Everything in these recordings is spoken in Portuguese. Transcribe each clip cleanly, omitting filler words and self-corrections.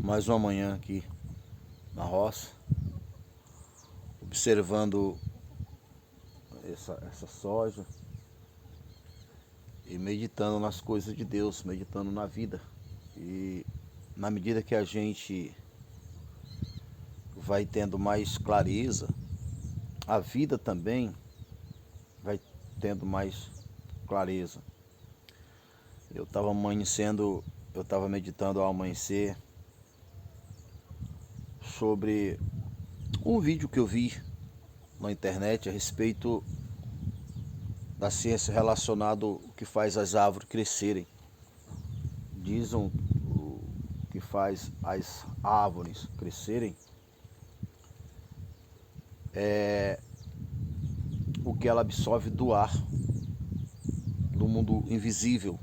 Mais uma manhã aqui na roça, observando essa soja e meditando nas coisas de Deus, meditando na vida. E na medida que a gente vai tendo mais clareza, a vida também vai tendo mais clareza. Eu estava meditando ao amanhecer sobre um vídeo que eu vi na internet a respeito da ciência relacionada ao que faz as árvores crescerem. Dizem o que faz as árvores crescerem é o que ela absorve do ar, do mundo invisível.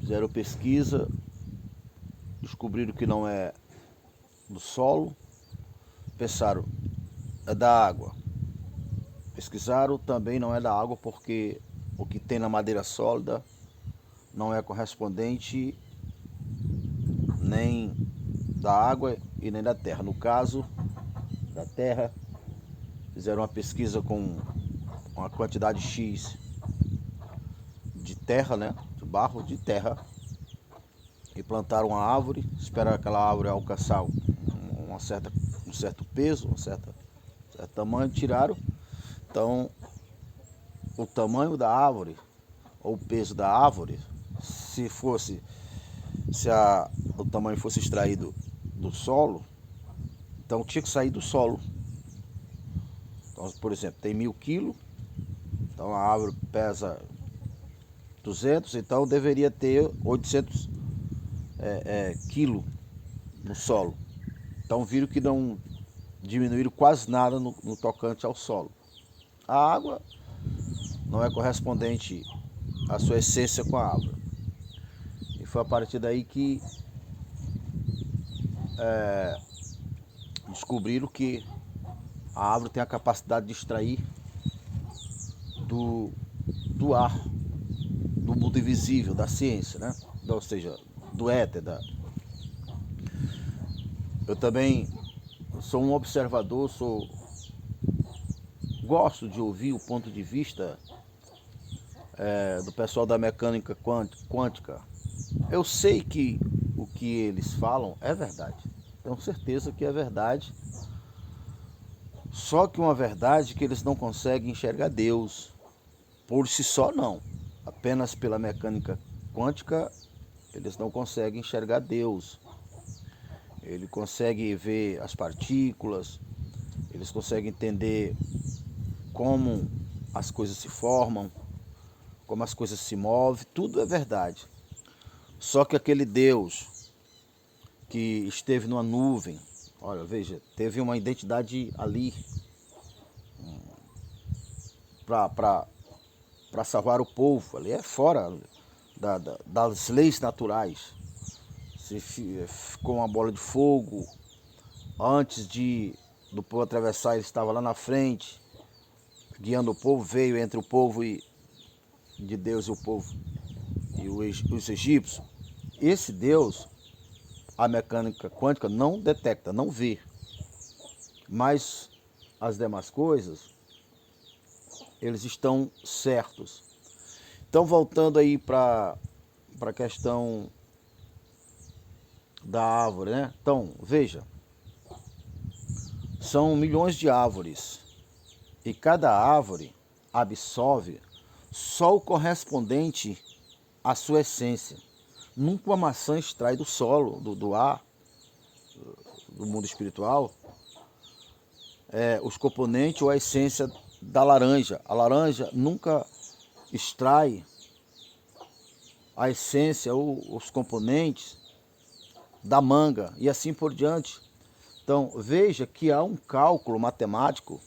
Fizeram pesquisa, descobriram que não é do solo, pensaram, é da água. Pesquisaram, também não é da água, porque o que tem na madeira sólida não é correspondente nem da água e nem da terra. No caso da terra, fizeram uma pesquisa com uma quantidade X de terra, né? De barro, de terra, e plantaram uma árvore, esperaram aquela árvore alcançar um certo peso, um certo tamanho, tiraram. Então, o tamanho da árvore, ou o peso da árvore, se o tamanho fosse extraído do solo, então tinha que sair do solo. Então, por exemplo, tem 1000 quilos, então a árvore pesa 200, então deveria ter 800 quilos no solo. Então viram que não diminuíram quase nada no tocante ao solo. A água não é correspondente à sua essência com a árvore. E foi a partir daí que descobriram que a árvore tem a capacidade de extrair do ar, do mundo invisível, da ciência, né? Ou seja, do éter. Eu também sou um observador, gosto de ouvir o ponto de vista do pessoal da mecânica quântica. Eu sei que o que eles falam é verdade, tenho certeza que é verdade, só que uma verdade que eles não conseguem enxergar Deus por si só, não. Apenas pela mecânica quântica eles não conseguem enxergar Deus. Ele consegue ver as partículas, eles conseguem entender como as coisas se formam, como as coisas se movem, tudo é verdade. Só que aquele Deus que esteve numa nuvem, olha, veja, teve uma identidade ali para salvar o povo, ali é fora das leis naturais. Se ficou uma bola de fogo, antes do povo atravessar, ele estava lá na frente, guiando o povo, veio entre o povo de Deus e o povo e os egípcios. Esse Deus, a mecânica quântica não detecta, não vê, mas as demais coisas, eles estão certos. Então, voltando aí para a questão da árvore, né? Então, veja, são milhões de árvores e cada árvore absorve só o correspondente à sua essência. Nunca uma maçã extrai do solo, do ar, do mundo espiritual, os componentes ou a essência da laranja. A laranja nunca extrai a essência ou os componentes da manga e assim por diante. Então veja que há um cálculo matemático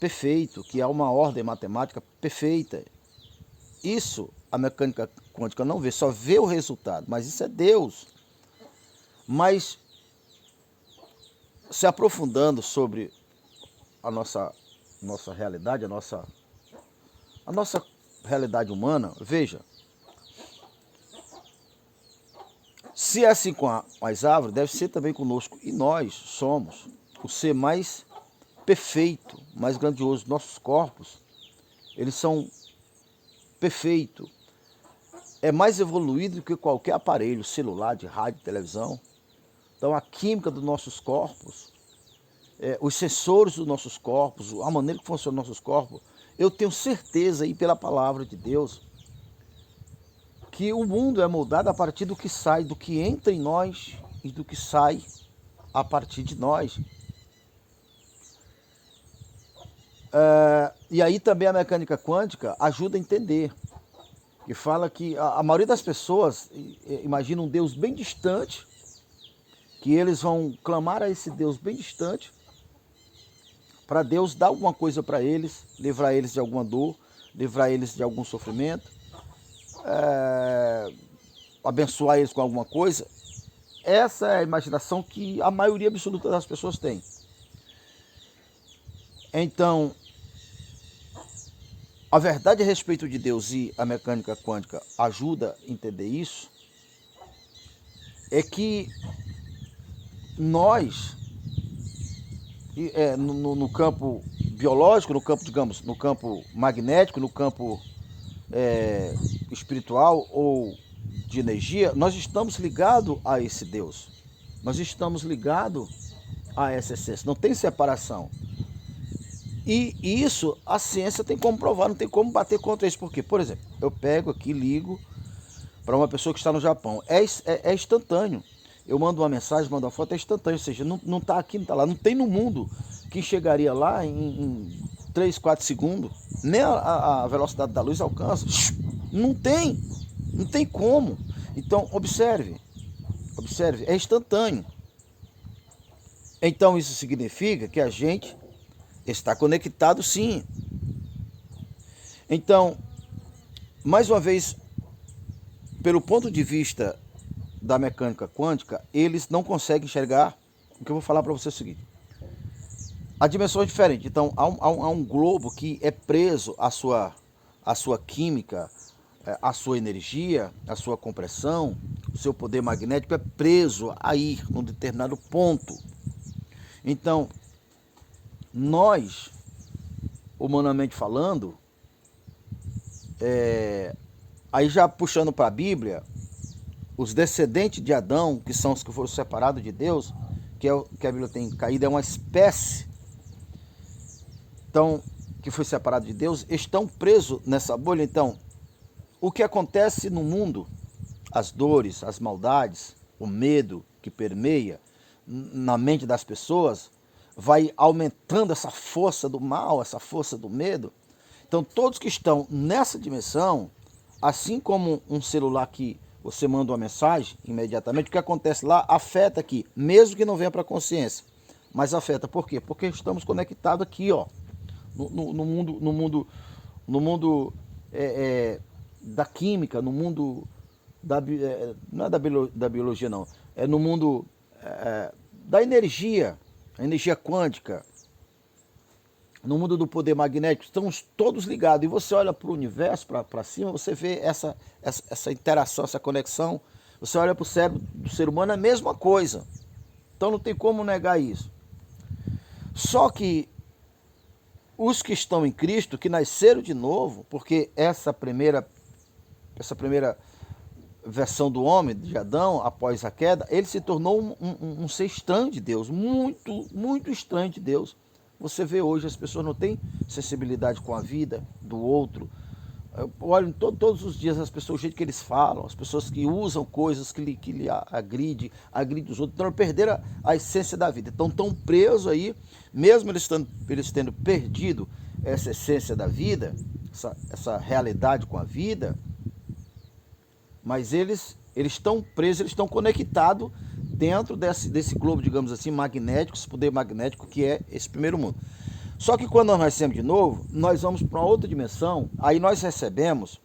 perfeito, que há uma ordem matemática perfeita. Isso a mecânica quântica não vê, só vê o resultado, mas isso é Deus. Mas se aprofundando sobre a nossa realidade, a nossa realidade humana, veja, Se é assim com as árvores, deve ser também conosco. E nós somos o ser mais perfeito, mais grandioso. Nossos corpos, eles são perfeitos. É mais evoluído do que qualquer aparelho celular, de rádio, televisão. Então a química dos nossos corpos, os sensores dos nossos corpos, a maneira que funcionam os nossos corpos, eu tenho certeza aí pela palavra de Deus que o mundo é moldado a partir do que sai, do que entra em nós e do que sai a partir de nós. E aí também a mecânica quântica ajuda a entender, que fala que a maioria das pessoas imagina um Deus bem distante, que eles vão clamar a esse Deus bem distante, para Deus dar alguma coisa para eles, livrar eles de alguma dor, livrar eles de algum sofrimento, abençoar eles com alguma coisa. Essa é a imaginação que a maioria absoluta das pessoas tem. Então, a verdade a respeito de Deus e a mecânica quântica ajuda a entender isso, é que nós, no campo biológico, no campo, digamos, no campo magnético, no campo espiritual ou de energia, nós estamos ligados a esse Deus. Nós estamos ligados a essa essência. Não tem separação. E isso a ciência tem como provar, não tem como bater contra isso. Por quê? Por exemplo, eu pego aqui, ligo para uma pessoa que está no Japão. É instantâneo. Eu mando uma mensagem, mando uma foto, é instantâneo. Ou seja, não está aqui, não está lá. Não tem no mundo que chegaria lá em 3, 4 segundos. Nem a velocidade da luz alcança. Não tem. Não tem como. Então, observe. Observe, é instantâneo. Então, isso significa que a gente está conectado, sim. Então, mais uma vez, pelo ponto de vista da mecânica quântica, eles não conseguem enxergar. O que eu vou falar para você é o seguinte: a dimensão é diferente. Então, há um globo que é preso à sua química, à sua energia, à sua compressão, o seu poder magnético é preso aí, num determinado ponto. Então, nós, humanamente falando, aí já puxando para a Bíblia, os descendentes de Adão, que são os que foram separados de Deus, que a Bíblia tem caído, é uma espécie, então, que foi separado de Deus, estão presos nessa bolha. Então, o que acontece no mundo, as dores, as maldades, o medo que permeia na mente das pessoas, vai aumentando essa força do mal, essa força do medo. Então, todos que estão nessa dimensão, assim como um celular que você manda uma mensagem imediatamente, o que acontece lá afeta aqui, mesmo que não venha para a consciência, mas afeta. Por quê? Porque estamos conectados aqui, ó, no mundo da química, no mundo não é da biologia não, é no mundo da energia, a energia quântica, no mundo do poder magnético, estamos todos ligados. E você olha para o universo, para cima, você vê essa interação, essa conexão. Você olha para o cérebro do ser humano, é a mesma coisa. Então não tem como negar isso. Só que os que estão em Cristo, que nasceram de novo, porque essa primeira versão do homem, de Adão, após a queda, ele se tornou um ser estranho de Deus, muito, muito estranho de Deus. Você vê hoje, as pessoas não têm sensibilidade com a vida do outro. Olha, todos os dias as pessoas, o jeito que eles falam, as pessoas que usam coisas que lhe agridem os outros, então perderam a essência da vida. Então estão presos aí, mesmo eles tendo perdido essa essência da vida, essa realidade com a vida, mas eles estão presos, eles estão conectados dentro desse globo, digamos assim, magnético, esse poder magnético que é esse primeiro mundo. Só que quando nós nascemos de novo, nós vamos para uma outra dimensão, aí nós recebemos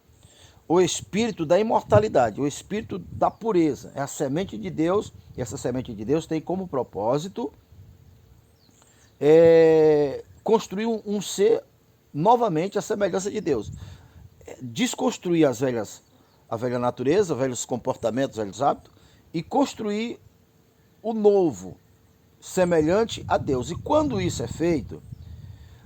o espírito da imortalidade, o espírito da pureza, é a semente de Deus, e essa semente de Deus tem como propósito construir um ser novamente à semelhança de Deus, desconstruir a velha natureza, velhos comportamentos, velhos hábitos, e construir o novo, semelhante a Deus. E quando isso é feito,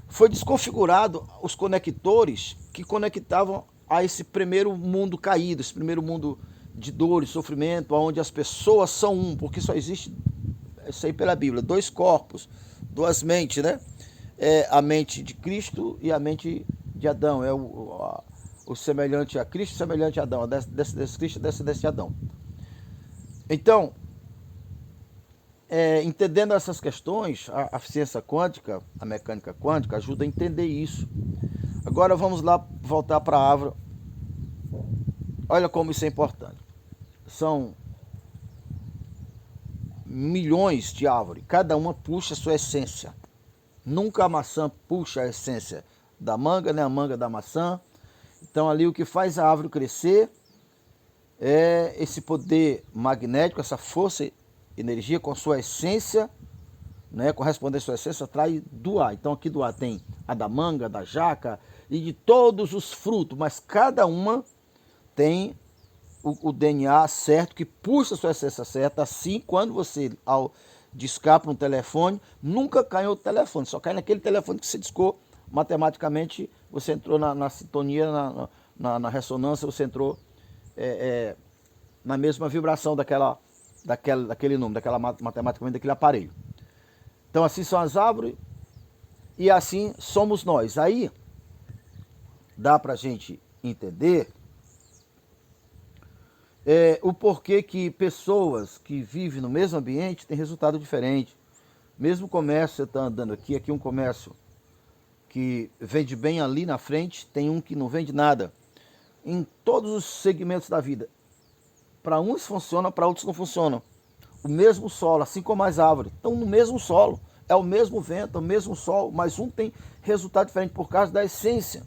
foi desconfigurado os conectores que conectavam a esse primeiro mundo caído, esse primeiro mundo de dor e sofrimento, onde as pessoas são um, porque só existe, isso aí pela Bíblia, dois corpos, duas mentes, né? É a mente de Cristo e a mente de Adão. É o semelhante a Cristo, semelhante a Adão, desse Cristo, desse Adão. Então, entendendo essas questões, a ciência quântica, a mecânica quântica, ajuda a entender isso. Agora vamos lá voltar para a árvore. Olha como isso é importante. São milhões de árvores, cada uma puxa a sua essência. Nunca a maçã puxa a essência da manga, nem a manga da maçã. Então ali o que faz a árvore crescer é esse poder magnético, essa força, energia com sua essência, né, correspondente à sua essência, atrai do ar. Então aqui do ar tem a da manga, da jaca e de todos os frutos, mas cada uma tem o DNA certo, que puxa a sua essência certa. Assim, quando você, ao discar para um telefone, nunca cai em outro telefone, só cai naquele telefone que você discou. Matematicamente, você entrou na sintonia, na ressonância, você entrou na mesma vibração daquele número, matematicamente daquele aparelho. Então assim são as árvores e assim somos nós. Aí dá para a gente entender o porquê que pessoas que vivem no mesmo ambiente têm resultado diferente. Mesmo comércio, você está andando aqui um comércio que vende bem ali na frente, tem um que não vende nada. Em todos os segmentos da vida. Para uns funciona, para outros não funciona. O mesmo solo, assim como as árvores, estão no mesmo solo. É o mesmo vento, é o mesmo sol, mas um tem resultado diferente por causa da essência.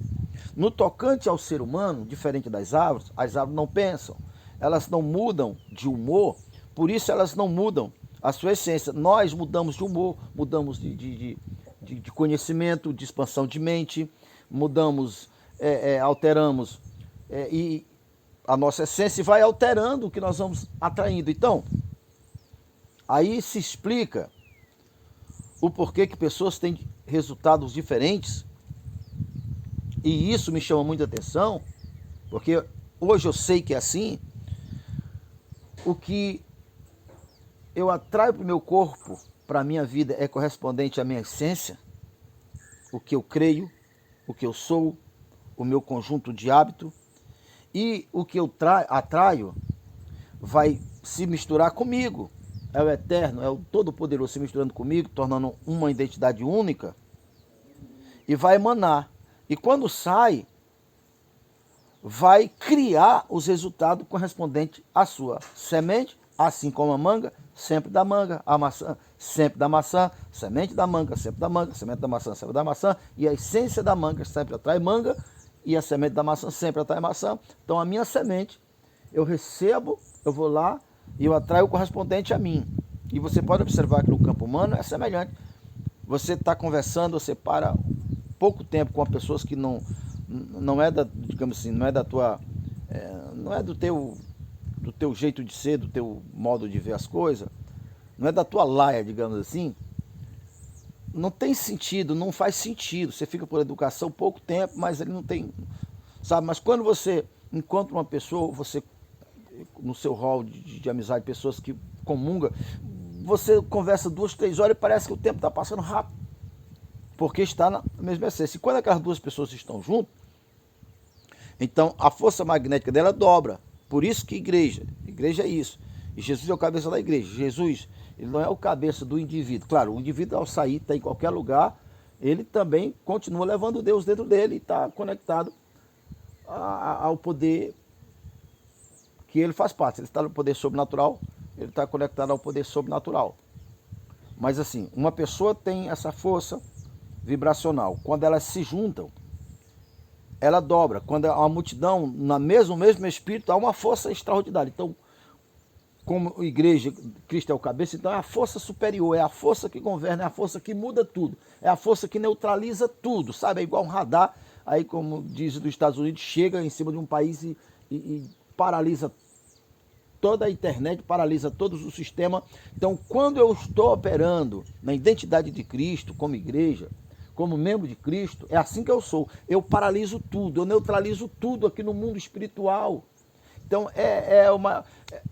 No tocante ao ser humano, diferente das árvores, as árvores não pensam. Elas não mudam de humor, por isso elas não mudam a sua essência. Nós mudamos de humor, mudamos de conhecimento, de expansão de mente, mudamos, alteramos e a nossa essência vai alterando o que nós vamos atraindo. Então, aí se explica o porquê que pessoas têm resultados diferentes. E isso me chama muita atenção, porque hoje eu sei que é assim. O que eu atraio para o meu corpo, para a minha vida, é correspondente à minha essência, o que eu creio, o que eu sou, o meu conjunto de hábito. E o que eu atraio vai se misturar comigo. É o eterno, é o todo-poderoso se misturando comigo, tornando uma identidade única. E vai emanar. E quando sai, vai criar os resultados correspondentes à sua semente, assim como a manga, sempre da manga, a maçã, sempre da maçã, semente da manga, sempre da manga, semente da maçã, sempre da maçã, e a essência da manga sempre atrai manga, e a semente da maçã sempre atrai maçã. Então a minha semente, eu recebo, eu vou lá e eu atraio o correspondente a mim. E você pode observar que no campo humano é semelhante. Você está conversando, você para pouco tempo com pessoas que não é da, digamos assim, não é da tua, não é do teu jeito de ser, do teu modo de ver as coisas, não é da tua laia, digamos assim. Não tem sentido, não faz sentido. Você fica por educação pouco tempo, mas ele não tem, sabe? Mas quando você encontra uma pessoa, você no seu hall de amizade, pessoas que comunga, você conversa 2, 3 horas e parece que o tempo está passando rápido, porque está na mesma essência. E quando aquelas duas pessoas estão juntas, então a força magnética dela dobra. Por isso que igreja é isso. E Jesus é o cabeça da igreja. Jesus, ele não é o cabeça do indivíduo. Claro, o indivíduo ao sair, está em qualquer lugar, ele também continua levando Deus dentro dele e está conectado ao poder que ele faz parte. Ele está no poder sobrenatural, ele está conectado ao poder sobrenatural. Mas assim, uma pessoa tem essa força vibracional. Quando elas se juntam, ela dobra. Quando há uma multidão, no mesmo espírito, há uma força extraordinária. Então, como igreja, Cristo é o cabeça, então é a força superior, é a força que governa, é a força que muda tudo, é a força que neutraliza tudo, sabe? É igual um radar, aí como diz dos Estados Unidos, chega em cima de um país e paralisa toda a internet, paralisa todo o sistema. Então, quando eu estou operando na identidade de Cristo, como igreja, como membro de Cristo, é assim que eu sou. Eu paraliso tudo, eu neutralizo tudo aqui no mundo espiritual. Então,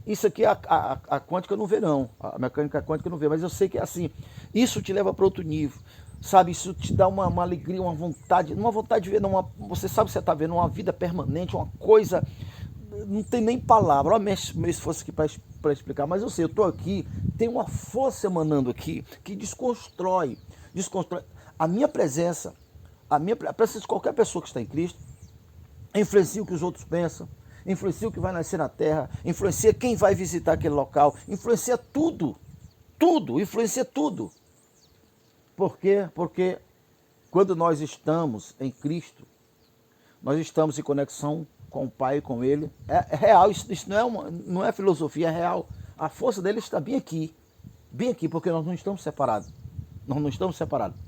isso aqui a quântica não vê não, a mecânica quântica não vê, mas eu sei que é assim. Isso te leva para outro nível, sabe? Isso te dá uma alegria, uma vontade de ver, você sabe que você está vendo uma vida permanente, uma coisa, não tem nem palavra. Olha meu esforço aqui para explicar, mas eu sei, eu estou aqui, tem uma força emanando aqui que desconstrói a minha presença, a presença de qualquer pessoa que está em Cristo, influencia o que os outros pensam, influencia o que vai nascer na terra, influencia quem vai visitar aquele local, influencia tudo, influencia tudo. Por quê? Porque quando nós estamos em Cristo, nós estamos em conexão com o Pai, com Ele. É real, isso não é filosofia, é real. A força dele está bem aqui, porque nós não estamos separados. Nós não estamos separados.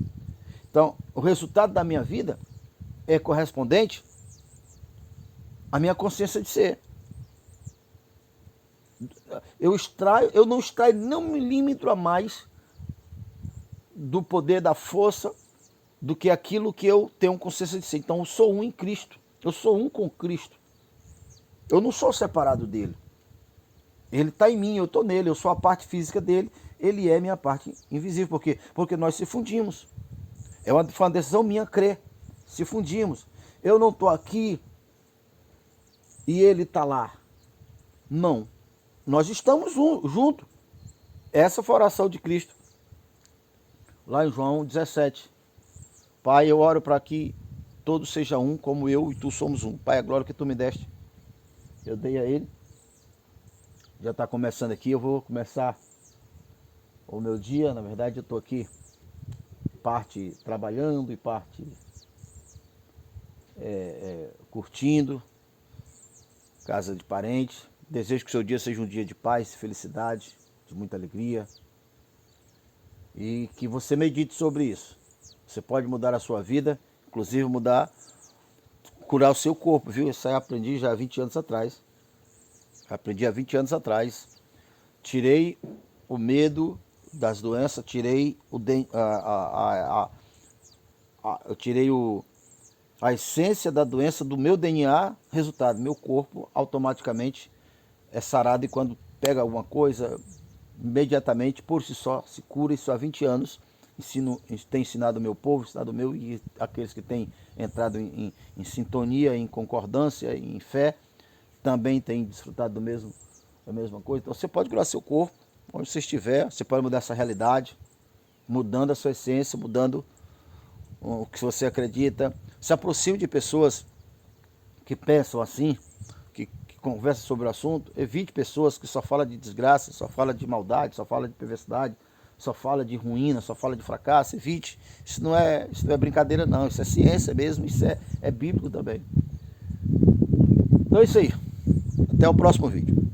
Então, o resultado da minha vida é correspondente à minha consciência de ser. Eu não extraio nem um milímetro a mais do poder, da força, do que aquilo que eu tenho consciência de ser. Então, eu sou um em Cristo. Eu sou um com Cristo. Eu não sou separado dele. Ele está em mim, eu estou nele. Eu sou a parte física dele. Ele é minha parte invisível. Por quê? Porque nós se fundimos. Foi uma decisão minha crer. Se fundimos. Eu não estou aqui e ele está lá. Não. Nós estamos juntos. Essa foi a oração de Cristo. Lá em João 17. Pai, eu oro para que todos sejam um, como eu e tu somos um. Pai, a glória que tu me deste, eu dei a ele. Já está começando aqui, eu vou começar o meu dia. Na verdade, eu estou aqui, parte trabalhando e parte curtindo, casa de parentes. Desejo que o seu dia seja um dia de paz, de felicidade, de muita alegria. E que você medite sobre isso. Você pode mudar a sua vida, inclusive curar o seu corpo, viu? Isso aí eu aprendi já há 20 anos atrás. Aprendi há 20 anos atrás. Tirei o medo das doenças, tirei eu tirei a essência da doença do meu DNA. Resultado, meu corpo automaticamente é sarado, e quando pega alguma coisa, imediatamente, por si só, se cura. Isso há 20 anos. Tem ensinado o meu povo, ensinado o meu e aqueles que têm entrado em sintonia, em concordância, em fé, também têm desfrutado da mesma coisa. Então você pode curar seu corpo, onde você estiver, você pode mudar essa realidade, mudando a sua essência, mudando o que você acredita. Se aproxime de pessoas que pensam assim, que conversam sobre o assunto. Evite pessoas que só falam de desgraça, só falam de maldade, só falam de perversidade, só fala de ruína, só fala de fracasso. Evite. Isso não é brincadeira não, isso é ciência mesmo, isso é bíblico também. Então é isso aí. Até o próximo vídeo.